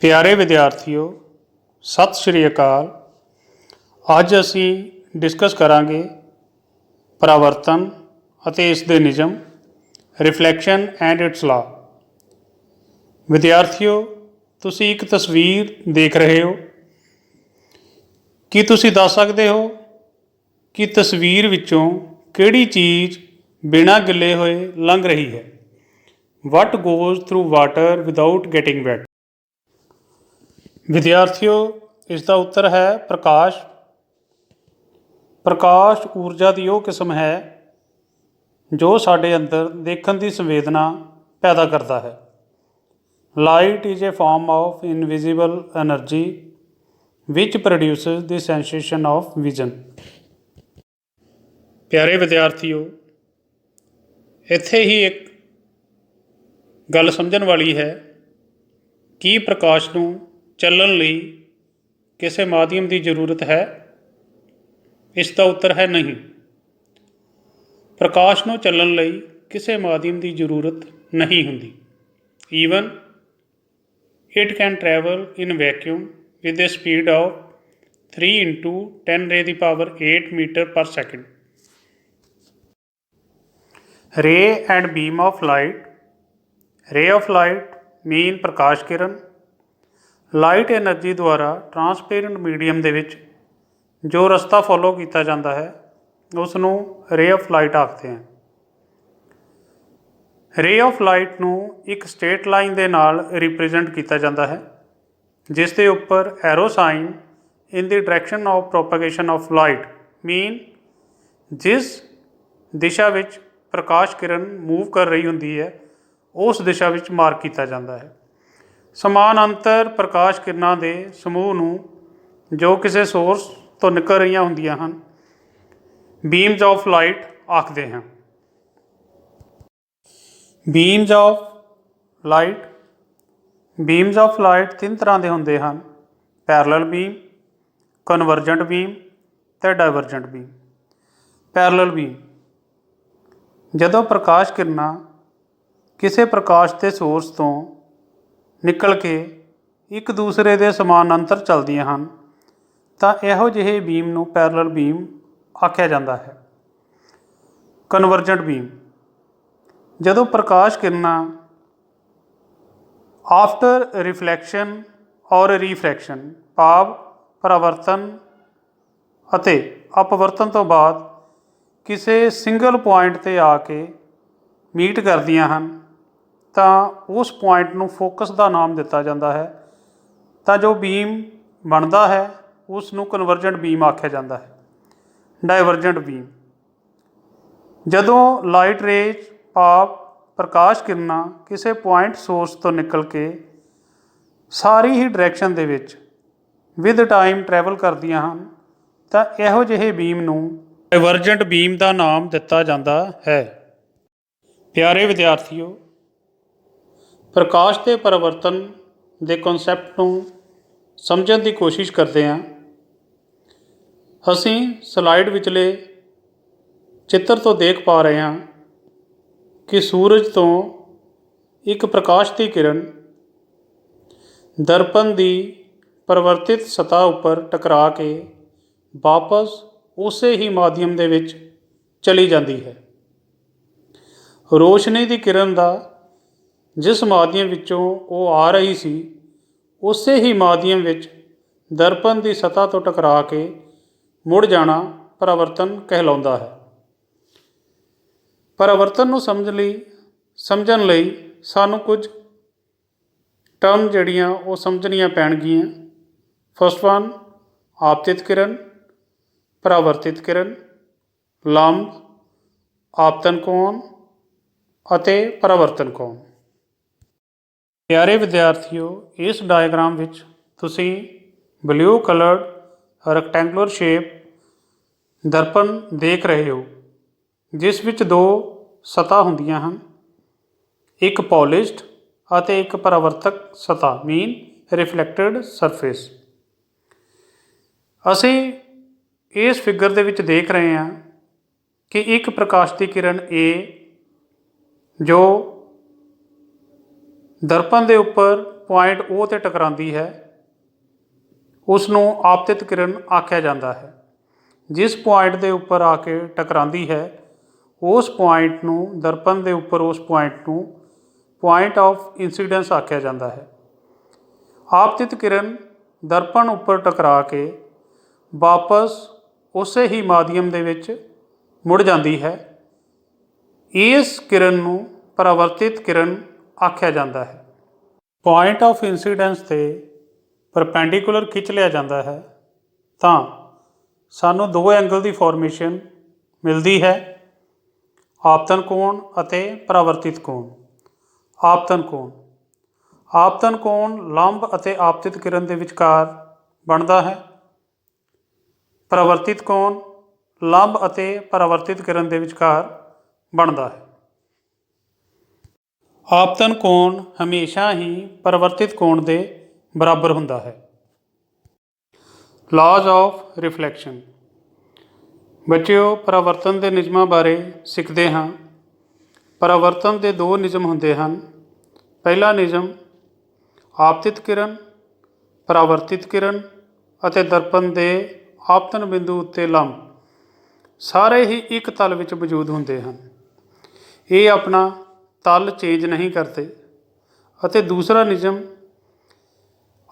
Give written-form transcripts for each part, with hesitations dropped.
ਪਿਆਰੇ ਵਿਦਿਆਰਥੀਓ, ਸਤਿ ਸ਼੍ਰੀ ਅਕਾਲ। ਅੱਜ ਅਸੀਂ ਡਿਸਕਸ ਕਰਾਂਗੇ ਪਰਾਵਰਤਨ ਅਤੇ ਇਸ ਦੇ ਨਿਯਮ, ਰਿਫਲੈਕਸ਼ਨ ਐਂਡ ਇਟਸ ਲਾ। ਵਿਦਿਆਰਥੀਓ, ਤੁਸੀਂ ਇੱਕ ਤਸਵੀਰ ਦੇਖ ਰਹੇ ਹੋ। ਕੀ ਤੁਸੀਂ ਦੱਸ ਸਕਦੇ ਹੋ ਕਿ ਤਸਵੀਰ ਵਿੱਚੋਂ ਕਿਹੜੀ ਚੀਜ਼ ਬਿਨਾਂ ਗਿੱਲੇ ਹੋਏ ਲੰਘ ਰਹੀ ਹੈ? What goes through water without getting wet? ਵਿਦਿਆਰਥੀਓ, ਇਸ ਦਾ ਉੱਤਰ ਹੈ ਪ੍ਰਕਾਸ਼। ਪ੍ਰਕਾਸ਼ ਊਰਜਾ ਦੀ ਉਹ ਕਿਸਮ ਹੈ ਜੋ ਸਾਡੇ ਅੰਦਰ ਦੇਖਣ ਦੀ ਸੰਵੇਦਨਾ ਪੈਦਾ ਕਰਦਾ ਹੈ। Light is a form of invisible energy which produces the sensation of vision. ਪਿਆਰੇ ਵਿਦਿਆਰਥੀਓ, ਇੱਥੇ ਹੀ ਇੱਕ ਗੱਲ ਸਮਝਣ ਵਾਲੀ ਹੈ ਕਿ ਪ੍ਰਕਾਸ਼ ਨੂੰ ਚੱਲਣ ਲਈ ਕਿਸੇ ਮਾਧਿਅਮ ਦੀ ਜ਼ਰੂਰਤ ਹੈ? ਇਸ ਦਾ ਉੱਤਰ ਹੈ ਨਹੀਂ। ਪ੍ਰਕਾਸ਼ ਨੂੰ ਚੱਲਣ ਲਈ ਕਿਸੇ ਮਾਧਿਅਮ ਦੀ ਜ਼ਰੂਰਤ ਨਹੀਂ ਹੁੰਦੀ। Even it can travel in vacuum with a speed of 3 × 10⁸ metre per second. Ray and beam of light. Ray of light mean ਪ੍ਰਕਾਸ਼ ਕਿਰਨ। ਲਾਈਟ ਐਨਰਜੀ ਦੁਆਰਾ ਟਰਾਂਸਪੇਰੈਂਟ ਮੀਡੀਅਮ ਦੇ ਵਿੱਚ ਜੋ ਰਸਤਾ ਫੋਲੋ ਕੀਤਾ ਜਾਂਦਾ ਹੈ ਉਸ ਨੂੰ ਰੇ ਆਫ ਲਾਈਟ ਆਖਦੇ ਹਨ। ਰੇ ਆਫ ਲਾਈਟ ਨੂੰ ਇੱਕ ਸਟੇਟ ਲਾਈਨ ਦੇ ਨਾਲ ਰਿਪਰੈਜ਼ੈਂਟ ਕੀਤਾ ਜਾਂਦਾ ਹੈ ਜਿਸ ਦੇ ਉੱਪਰ arrow sign in the direction of ਪ੍ਰੋਪਗੇਸ਼ਨ of light ਮੀਨ ਜਿਸ ਦਿਸ਼ਾ ਵਿੱਚ ਪ੍ਰਕਾਸ਼ ਕਿਰਨ ਮੂਵ ਕਰ ਰਹੀ ਹੁੰਦੀ ਹੈ ਉਸ ਦਿਸ਼ਾ ਵਿੱਚ ਮਾਰਕ ਕੀਤਾ ਜਾਂਦਾ ਹੈ। ਸਮਾਨਾਂਤਰ ਪ੍ਰਕਾਸ਼ ਕਿਰਨਾਂ ਦੇ ਸਮੂਹ ਨੂੰ ਜੋ ਕਿਸੇ ਸੋਰਸ ਤੋਂ ਨਿਕਲ ਰਹੀਆਂ ਹੁੰਦੀਆਂ ਹਨ ਬੀਮਜ਼ ਆਫ ਲਾਈਟ ਆਖਦੇ ਹਾਂ। ਬੀਮਜ਼ ਆਫ ਲਾਈਟ। ਬੀਮਜ਼ ਆਫ ਲਾਈਟ 3 ਤਰ੍ਹਾਂ ਦੇ ਹੁੰਦੇ ਹਨ: ਪੈਰਲਲ ਬੀਮ, ਕਨਵਰਜੈਂਟ ਬੀਮ ਅਤੇ ਡਾਇਵਰਜੈਂਟ ਬੀਮ। ਪੈਰਲਲ ਬੀਮ, ਜਦੋਂ ਪ੍ਰਕਾਸ਼ ਕਿਰਨਾਂ ਕਿਸੇ ਪ੍ਰਕਾਸ਼ ਦੇ ਸੋਰਸ ਤੋਂ ਨਿਕਲ ਕੇ ਇੱਕ ਦੂਸਰੇ ਦੇ ਸਮਾਨਾਂਤਰ ਚੱਲਦੀਆਂ ਹਨ ਤਾਂ ਇਹੋ ਜਿਹੇ ਬੀਮ ਨੂੰ ਪੈਰਲਲ ਬੀਮ ਆਖਿਆ ਜਾਂਦਾ ਹੈ। ਕਨਵਰਜੈਂਟ ਬੀਮ, ਜਦੋਂ ਪ੍ਰਕਾਸ਼ ਕਿਰਨਾਂ ਆਫਟਰ ਰਿਫਲੈਕਸ਼ਨ ਔਰ ਰੀਫਰੈਕਸ਼ਨ ਭਾਵ ਪਰਾਵਰਤਨ ਅਤੇ ਅਪਵਰਤਨ ਤੋਂ ਬਾਅਦ ਕਿਸੇ ਸਿੰਗਲ ਪੁਆਇੰਟ 'ਤੇ ਆ ਕੇ ਮੀਟ ਕਰਦੀਆਂ ਹਨ ਤਾਂ ਉਸ ਪੁਆਇੰਟ ਨੂੰ ਫੋਕਸ ਦਾ ਨਾਮ ਦਿੱਤਾ ਜਾਂਦਾ ਹੈ। ਤਾਂ ਜੋ ਬੀਮ ਬਣਦਾ ਹੈ ਉਸ ਨੂੰ ਕਨਵਰਜੈਂਟ ਬੀਮ ਆਖਿਆ ਜਾਂਦਾ ਹੈ। ਡਾਇਵਰਜੈਂਟ ਬੀਮ, ਜਦੋਂ ਲਾਈਟ ਰੇਜ਼ ਭਾਵ ਪ੍ਰਕਾਸ਼ ਕਿਰਨਾਂ ਕਿਸੇ ਪੁਆਇੰਟ ਸੋਰਸ ਤੋਂ ਨਿਕਲ ਕੇ ਸਾਰੀ ਹੀ ਡਾਇਰੈਕਸ਼ਨ ਦੇ ਵਿੱਚ ਵਿਦ ਟਾਈਮ ਟਰੈਵਲ ਕਰਦੀਆਂ ਹਨ ਤਾਂ ਇਹੋ ਜਿਹੇ ਬੀਮ ਨੂੰ ਡਾਇਵਰਜੈਂਟ ਬੀਮ ਦਾ ਨਾਮ ਦਿੱਤਾ ਜਾਂਦਾ ਹੈ। ਪਿਆਰੇ ਵਿਦਿਆਰਥੀਓ, ਪ੍ਰਕਾਸ਼ ਦੇ ਪਰਿਵਰਤਨ ਦੇ ਕਨਸੈਪਟ ਨੂੰ ਸਮਝਣ ਦੀ ਕੋਸ਼ਿਸ਼ ਕਰਦੇ ਹਾਂ। ਅਸੀਂ ਸਲਾਈਡ ਵਿਚਲੇ ਚਿੱਤਰ ਤੋਂ ਦੇਖ ਪਾ ਰਹੇ ਹਾਂ ਕਿ ਸੂਰਜ ਤੋਂ ਇੱਕ ਪ੍ਰਕਾਸ਼ ਦੀ ਕਿਰਨ ਦਰਪਣ ਦੀ ਪਰਿਵਰਤਿਤ ਸਤ੍ਹਾ ਉੱਪਰ ਟਕਰਾ ਕੇ ਵਾਪਸ ਉਸੇ ਹੀ ਮਾਧਿਅਮ ਦੇ ਵਿੱਚ ਚਲੀ ਜਾਂਦੀ ਹੈ। ਰੋਸ਼ਨੀ ਦੀ ਕਿਰਨ ਦਾ ਜਿਸ ਮਾਧਿਅਮ ਵਿੱਚੋਂ ਉਹ ਆ ਰਹੀ ਸੀ ਉਸੇ ਹੀ ਮਾਧਿਅਮ ਵਿੱਚ ਦਰਪਣ ਦੀ ਸਤ੍ਹਾ ਤੋਂ ਟਕਰਾ ਕੇ ਮੁੜ ਜਾਣਾ ਪਰਾਵਰਤਨ ਕਹਿਲਾਉਂਦਾ ਹੈ। ਪਰਾਵਰਤਨ ਨੂੰ ਸਮਝਣ ਲਈ ਸਾਨੂੰ ਕੁਝ ਟਰਮ ਜਿਹੜੀਆਂ ਉਹ ਸਮਝਣੀਆਂ ਪੈਣਗੀਆਂ। ਫਸਟ ਵਨ, ਆਪਤਿਤ ਕਿਰਨ, ਪਰਾਵਰਤਿਤ ਕਿਰਨ, ਲੰਬ, ਆਪਤਨ ਕੋਣ ਅਤੇ ਪਰਾਵਰਤਨ ਕੋਣ। ਪਿਆਰੇ ਵਿਦਿਆਰਥੀਓ, ਇਸ ਡਾਇਗਰਾਮ ਵਿੱਚ ਤੁਸੀਂ ਬਲੂ ਕਲਰਡ ਰੈਕਟੈਂਗੂਲਰ ਸ਼ੇਪ ਦਰਪਣ ਦੇਖ ਰਹੇ ਹੋ ਜਿਸ ਵਿੱਚ 2 ਸਤ੍ਹਾ ਹੁੰਦੀਆਂ ਹਨ, ਇੱਕ ਪੋਲਿਸ਼ਡ ਅਤੇ ਇੱਕ ਪਰਾਵਰਤਕ ਸਤ੍ਹਾ ਮੀਨ ਰਿਫਲੈਕਟਡ ਸਰਫੇਸ। ਅਸੀਂ ਇਸ ਫਿਗਰ ਦੇ ਵਿੱਚ ਦੇਖ ਰਹੇ ਹਾਂ ਕਿ ਇੱਕ ਪ੍ਰਕਾਸ਼ ਦੀ ਕਿਰਨ A ਜੋ ਦਰਪਣ ਦੇ ਉੱਪਰ ਪੁਆਇੰਟ O ਤੇ ਟਕਰਾਉਂਦੀ ਹੈ ਉਸ ਨੂੰ ਆਪਤਿਤ ਕਿਰਨ ਆਖਿਆ ਜਾਂਦਾ ਹੈ। ਜਿਸ ਪੁਆਇੰਟ ਦੇ ਉੱਪਰ ਆ ਕੇ ਟਕਰਾਉਂਦੀ ਹੈ ਉਸ ਪੁਆਇੰਟ ਨੂੰ, ਦਰਪਣ ਦੇ ਉੱਪਰ ਉਸ ਪੁਆਇੰਟ ਨੂੰ ਪੁਆਇੰਟ ਆਫ ਇੰਸੀਡੈਂਸ ਆਖਿਆ ਜਾਂਦਾ ਹੈ। ਆਪਤਿਤ ਕਿਰਨ ਦਰਪਣ ਉੱਪਰ ਟਕਰਾ ਕੇ ਵਾਪਸ ਉਸੇ ਹੀ ਮਾਧਿਅਮ ਦੇ ਵਿੱਚ ਮੁੜ ਜਾਂਦੀ ਹੈ। ਇਸ ਕਿਰਨ ਨੂੰ ਪਰਾਵਰਤਿਤ ਕਿਰਨ ਆਖਿਆ ਜਾਂਦਾ ਹੈ। ਪੁਆਇੰਟ ਆਫ ਇੰਸੀਡੈਂਸ 'ਤੇ ਪਰਪੈਂਡੀਕੂਲਰ ਖਿੱਚ ਲਿਆ ਜਾਂਦਾ ਹੈ ਤਾਂ ਸਾਨੂੰ ਦੋ ਐਂਗਲ ਦੀ ਫਾਰਮੇਸ਼ਨ ਮਿਲਦੀ ਹੈ, ਆਪਤਨ ਕੋਣ ਅਤੇ ਪਰਾਵਰਤਿਤ ਕੋਣ। ਆਪਤਨ ਕੋਣ, ਆਪਤਨ ਕੋਣ ਲੰਬ ਅਤੇ ਆਪਤਿਤ ਕਿਰਨ ਦੇ ਵਿਚਕਾਰ ਬਣਦਾ ਹੈ। ਪਰਾਵਰਤਿਤ ਕੋਣ ਲੰਬ ਅਤੇ ਪਰਾਵਰਤਿਤ ਕਿਰਨ ਦੇ ਵਿਚਕਾਰ ਬਣਦਾ ਹੈ। ਆਪਤਨ ਕੋਣ ਹਮੇਸ਼ਾ ਹੀ ਪਰਾਵਰਤਿਤ ਕੋਣ ਦੇ ਬਰਾਬਰ ਹੁੰਦਾ ਹੈ। ਲਾਜ਼ ਆਫ ਰਿਫਲੈਕਸ਼ਨ। ਬੱਚਿਓ, ਪਰਾਵਰਤਨ ਦੇ ਨਿਯਮਾਂ ਬਾਰੇ ਸਿੱਖਦੇ ਹਾਂ। ਪਰਾਵਰਤਨ ਦੇ ਦੋ ਨਿਯਮ ਹੁੰਦੇ ਹਨ। ਪਹਿਲਾ ਨਿਯਮ, ਆਪਤਿਤ ਕਿਰਨ, ਪਰਾਵਰਤਿਤ ਕਿਰਨ ਅਤੇ ਦਰਪਣ ਦੇ ਆਪਤਨ ਬਿੰਦੂ ਉੱਤੇ ਲੰਬ ਸਾਰੇ ਹੀ ਇੱਕ ਤਲ ਵਿੱਚ ਮੌਜੂਦ ਹੁੰਦੇ ਹਨ। ਇਹ ਆਪਣਾ ਤਲ ਚੇਂਜ ਨਹੀਂ ਕਰਦੇ। ਅਤੇ ਦੂਸਰਾ ਨਿਯਮ,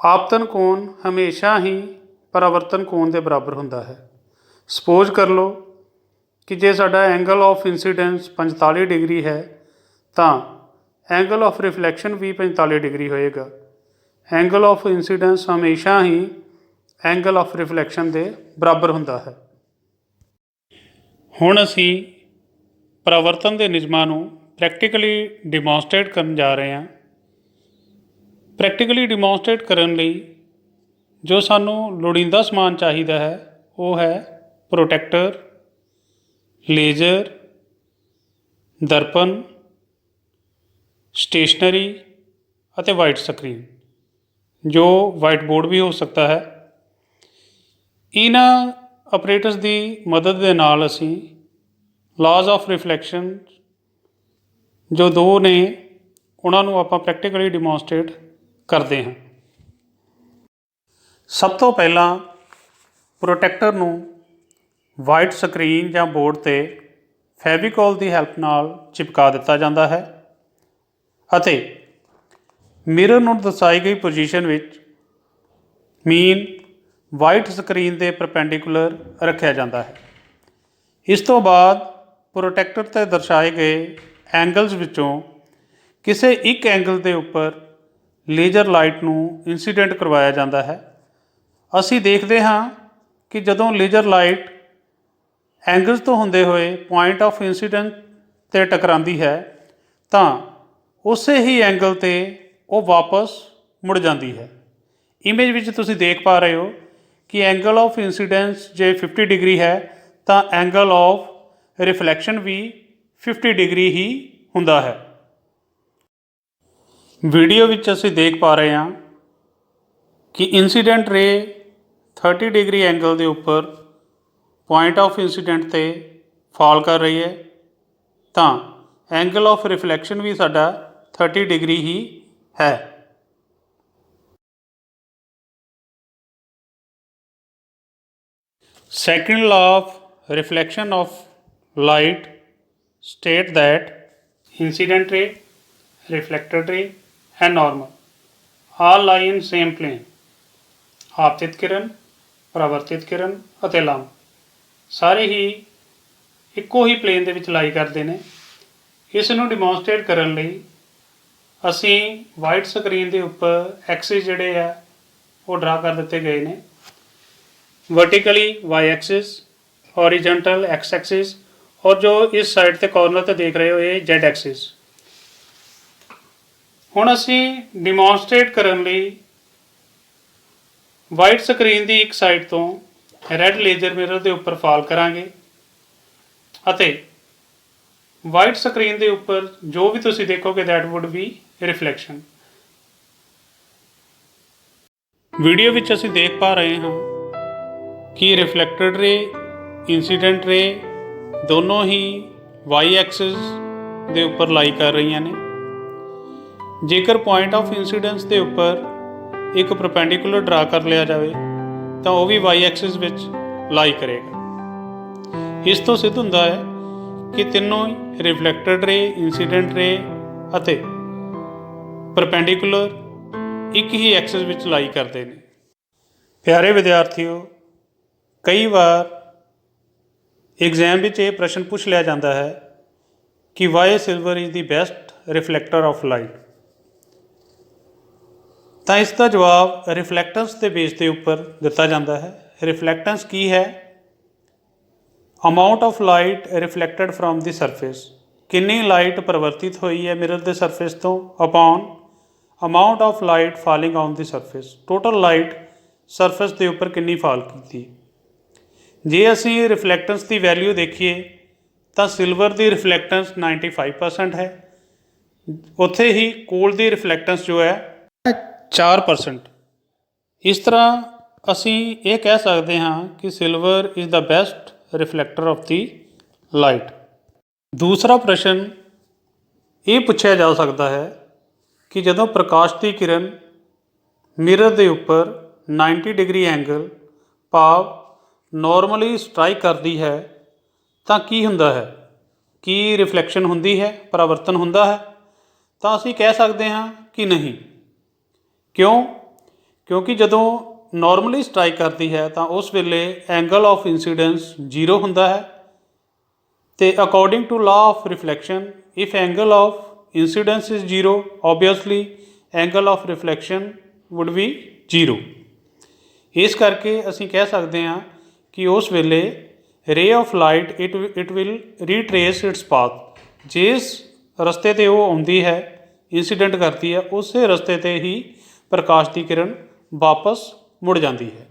ਆਪਤਨ ਕੋਣ ਹਮੇਸ਼ਾ ਹੀ ਪਰਾਵਰਤਨ ਕੋਣ ਦੇ ਬਰਾਬਰ ਹੁੰਦਾ ਹੈ। ਸਪੋਜ਼ ਕਰ ਲਓ ਕਿ ਜੇ ਸਾਡਾ ਐਂਗਲ ਆਫ ਇੰਸੀਡੈਂਸ 45 ਡਿਗਰੀ ਹੈ ਤਾਂ ਐਂਗਲ ਆਫ ਰਿਫਲੈਕਸ਼ਨ ਵੀ 45 ਡਿਗਰੀ ਹੋਏਗਾ। ਐਂਗਲ ਆਫ ਇੰਸੀਡੈਂਸ ਹਮੇਸ਼ਾ ਹੀ ਐਂਗਲ ਆਫ ਰਿਫਲੈਕਸ਼ਨ ਦੇ ਬਰਾਬਰ ਹੁੰਦਾ ਹੈ। ਹੁਣ ਅਸੀਂ ਪਰਾਵਰਤਨ ਦੇ ਨਿਯਮਾਂ ਨੂੰ ਪ੍ਰੈਕਟੀਕਲੀ ਡਿਮੋਨਸਟ੍ਰੇਟ ਕਰਨ ਜਾ ਰਹੇ ਹਾਂ। ਪ੍ਰੈਕਟੀਕਲੀ ਡਿਮੋਨਸਟ੍ਰੇਟ ਕਰਨ ਲਈ ਜੋ ਸਾਨੂੰ ਲੋੜੀਂਦਾ ਸਮਾਨ ਚਾਹੀਦਾ ਹੈ ਉਹ ਹੈ ਪ੍ਰੋਟੈਕਟਰ, ਲੇਜ਼ਰ, ਦਰਪਣ, ਸਟੇਸ਼ਨਰੀ ਅਤੇ ਵਾਈਟ ਸਕਰੀਨ, ਜੋ ਵਾਈਟ ਬੋਰਡ ਵੀ ਹੋ ਸਕਦਾ ਹੈ। ਇਹਨਾਂ ਆਪਰੇਟਰਸ ਦੀ ਮਦਦ ਦੇ ਨਾਲ ਅਸੀਂ ਲਾਜ਼ ਆਫ ਰਿਫਲੈਕਸ਼ਨ ਜੋ ਦੋ ਨੇ ਉਹਨਾਂ ਨੂੰ ਆਪਾਂ ਪ੍ਰੈਕਟੀਕਲੀ ਡਿਮੋਨਸਟ੍ਰੇਟ ਕਰਦੇ ਹਾਂ। ਸਭ ਤੋਂ ਪਹਿਲਾਂ ਪ੍ਰੋਟੈਕਟਰ ਨੂੰ ਵਾਈਟ ਸਕਰੀਨ ਜਾਂ ਬੋਰਡ 'ਤੇ ਫੈਵੀਕੋਲ ਦੀ ਹੈਲਪ ਨਾਲ ਚਿਪਕਾ ਦਿੱਤਾ ਜਾਂਦਾ ਹੈ ਅਤੇ ਮਿਰਰ ਨੂੰ ਦਰਸਾਈ ਗਈ ਪੋਜੀਸ਼ਨ ਵਿੱਚ ਮੀਨ ਵਾਈਟ ਸਕਰੀਨ ਦੇ ਪਰਪੈਂਡੀਕੂਲਰ ਰੱਖਿਆ ਜਾਂਦਾ ਹੈ। ਇਸ ਤੋਂ ਬਾਅਦ ਪ੍ਰੋਟੈਕਟਰ 'ਤੇ ਦਰਸਾਏ ਗਏ ਐਂਗਲਸ ਵਿੱਚੋਂ ਕਿਸੇ ਇੱਕ ਐਂਗਲ ਦੇ ਉੱਪਰ ਲੇਜ਼ਰ ਲਾਈਟ ਨੂੰ ਇੰਸੀਡੈਂਟ ਕਰਵਾਇਆ ਜਾਂਦਾ ਹੈ। ਅਸੀਂ ਦੇਖਦੇ ਹਾਂ ਕਿ ਜਦੋਂ ਲੇਜ਼ਰ ਲਾਈਟ ਐਂਗਲਸ ਤੋਂ ਹੁੰਦੇ ਹੋਏ ਪੁਆਇੰਟ ਆਫ ਇੰਸੀਡੈਂਟ 'ਤੇ ਟਕਰਾਉਂਦੀ ਹੈ ਤਾਂ ਉਸੇ ਹੀ ਐਂਗਲ 'ਤੇ ਉਹ ਵਾਪਸ ਮੁੜ ਜਾਂਦੀ ਹੈ। ਇਮੇਜ ਵਿੱਚ ਤੁਸੀਂ ਦੇਖ ਪਾ ਰਹੇ ਹੋ ਕਿ ਐਂਗਲ ਆਫ ਇੰਸੀਡੈਂਸ ਜੇ 50 ਡਿਗਰੀ ਹੈ ਤਾਂ ਐਂਗਲ ਆਫ ਰਿਫਲੈਕਸ਼ਨ ਵੀ 50 ਡਿਗਰੀ ਹੀ ਹੁੰਦਾ ਹੈ। ਵੀਡੀਓ ਵਿੱਚ ਅਸੀਂ ਦੇਖ ਪਾ ਰਹੇ ਹਾਂ ਕਿ ਇੰਸੀਡੈਂਟ ਰੇ 30 ਡਿਗਰੀ ਐਂਗਲ ਦੇ ਉੱਪਰ ਪੁਆਇੰਟ ਆਫ ਇੰਸੀਡੈਂਟ 'ਤੇ ਫਾਲ ਕਰ ਰਹੀ ਹੈ ਤਾਂ ਐਂਗਲ ਆਫ ਰਿਫਲੈਕਸ਼ਨ ਵੀ ਸਾਡਾ 30 ਡਿਗਰੀ ਹੀ ਹੈ। Second law of reflection of light state that incident ray, reflected ray and normal all lie in same plane। ਆਪਤਿਤ ਕਿਰਨ, ਪਰਾਵਰਤਿਤ ਕਿਰਨ ਅਤੇ ਲੰਬ ਸਾਰੇ ਹੀ ਇੱਕੋ ਹੀ ਪਲੇਨ ਦੇ ਵਿੱਚ ਲਾਈ ਕਰਦੇ ਨੇ। ਇਸ ਨੂੰ ਡਿਮੋਨਸਟ੍ਰੇਟ ਕਰਨ ਲਈ ਅਸੀਂ ਵਾਈਟ ਸਕਰੀਨ ਦੇ ਉੱਪਰ ਐਕਸਿਸ ਜਿਹੜੇ ਆ ਉਹ ਡਰਾ ਕਰ ਦਿੱਤੇ ਗਏ ਨੇ। Vertically Y axis, horizontal X axis और जो इस साइड ते कॉर्नर ते देख रहे हो ये जेड एक्सिस। हुण असीं डिमोनस्ट्रेट करन लई वाइट स्क्रीन की एक साइड तो रैड लेजर मिरर के उपर फॉल करांगे अते वाइट स्क्रीन के उपर जो भी तुसीं देखोगे that would be reflection. Video which असीं देख पा रहे हाँ कि रिफ्लैक्टेड रे, इंसीडेंट रे दोनों ही वाई एक्सिस के उपर लाई कर रही ने। ਜੇਕਰ ਪੁਆਇੰਟ ਆਫ ਇੰਸੀਡੈਂਸ ਦੇ ਉੱਪਰ ਇੱਕ ਪਰਪੈਂਡੀਕੂਲਰ ਡਰਾ ਕਰ ਲਿਆ ਜਾਵੇ ਤਾਂ ਉਹ ਵੀ ਵਾਈ ਐਕਸਿਸ ਵਿੱਚ ਲਾਈ ਕਰੇਗਾ। ਇਸ ਤੋਂ ਸਿੱਧ ਹੁੰਦਾ ਹੈ ਕਿ ਤਿੰਨੋਂ ਹੀ ਰਿਫਲੈਕਟਡ ਰੇ, ਇੰਸੀਡੈਂਟ ਰੇ ਅਤੇ ਪਰਪੈਂਡੀਕੂਲਰ ਇੱਕ ਹੀ ਐਕਸਿਸ ਵਿੱਚ ਲਾਈ ਕਰਦੇ ਨੇ। ਪਿਆਰੇ ਵਿਦਿਆਰਥੀਓ, ਕਈ ਵਾਰ ਐਗਜ਼ਾਮ ਵਿੱਚ ਇਹ ਪ੍ਰਸ਼ਨ ਪੁੱਛ ਲਿਆ ਜਾਂਦਾ ਹੈ ਕਿ why silver is the best reflector of light. ਤਾਂ ਇਸ ਦਾ ਜਵਾਬ ਰਿਫਲੈਕਟੈਂਸ ਦੇ ਬੇਸ ਦੇ ਉੱਪਰ ਦਿੱਤਾ ਜਾਂਦਾ ਹੈ। ਰਿਫਲੈਕਟੈਂਸ ਕੀ ਹੈ? Amount of light reflected from the surface, ਕਿੰਨੀ ਲਾਈਟ ਪਰਿਵਰਤਿਤ ਹੋਈ ਹੈ ਮਿਰਰ ਦੇ ਸਰਫੇਸ ਤੋਂ, upon amount of light falling on the surface, total light surface ਦੇ ਉੱਪਰ ਕਿੰਨੀ ਫਾਲ ਕੀਤੀ। ਜੇ ਅਸੀਂ ਰਿਫਲੈਕਟੈਂਸ ਦੀ ਵੈਲਿਊ ਦੇਖੀਏ ਤਾਂ ਸਿਲਵਰ ਦੀ ਰਿਫਲੈਕਟੈਂਸ 95% ਹੈ, ਉੱਥੇ ਹੀ ਗੋਲਡ ਦੀ ਰਿਫਲੈਕਟੈਂਸ ਜੋ ਹੈ 4%। ਇਸ ਤਰ੍ਹਾਂ ਅਸੀਂ ਇਹ ਕਹਿ ਸਕਦੇ ਹਾਂ ਕਿ silver is the best reflector of the light. ਦੂਸਰਾ ਪ੍ਰਸ਼ਨ ਇਹ ਪੁੱਛਿਆ ਜਾ ਸਕਦਾ ਹੈ ਕਿ ਜਦੋਂ ਪ੍ਰਕਾਸ਼ ਦੀ ਕਿਰਨ ਮਿਰਰ ਦੇ ਉੱਪਰ 90 ਡਿਗਰੀ ਐਂਗਲ ਭਾਵ ਨੋਰਮਲੀ ਸਟਰਾਈਕ ਕਰਦੀ ਹੈ ਤਾਂ ਕੀ ਹੁੰਦਾ ਹੈ? ਕੀ ਰਿਫਲੈਕਸ਼ਨ ਹੁੰਦੀ ਹੈ, ਪਰਾਵਰਤਨ ਹੁੰਦਾ ਹੈ? ਤਾਂ ਅਸੀਂ ਕਹਿ ਸਕਦੇ ਹਾਂ ਕਿ ਨਹੀਂ। ਕਿਉਂ? ਕਿਉਂਕਿ ਜਦੋਂ ਨੋਰਮਲੀ ਸਟਰਾਈਕ ਕਰਦੀ ਹੈ ਤਾਂ ਉਸ ਵੇਲੇ ਐਂਗਲ ਆਫ ਇੰਸੀਡੈਂਸ 0 ਹੁੰਦਾ ਹੈ ਅਤੇ according to law of reflection if angle of incidence is 0 obviously angle of reflection would be 0। ਇਸ ਕਰਕੇ ਅਸੀਂ ਕਹਿ ਸਕਦੇ ਹਾਂ ਕਿ ਉਸ ਵੇਲੇ ray of light it will retrace its path, ਜਿਸ ਰਸਤੇ 'ਤੇ ਉਹ ਆਉਂਦੀ ਹੈ, ਇੰਸੀਡੈਂਟ ਕਰਦੀ ਹੈ, ਉਸੇ ਰਸਤੇ 'ਤੇ ਹੀ ਪ੍ਰਕਾਸ਼ ਦੀ ਕਿਰਨ ਵਾਪਸ ਮੁੜ ਜਾਂਦੀ ਹੈ।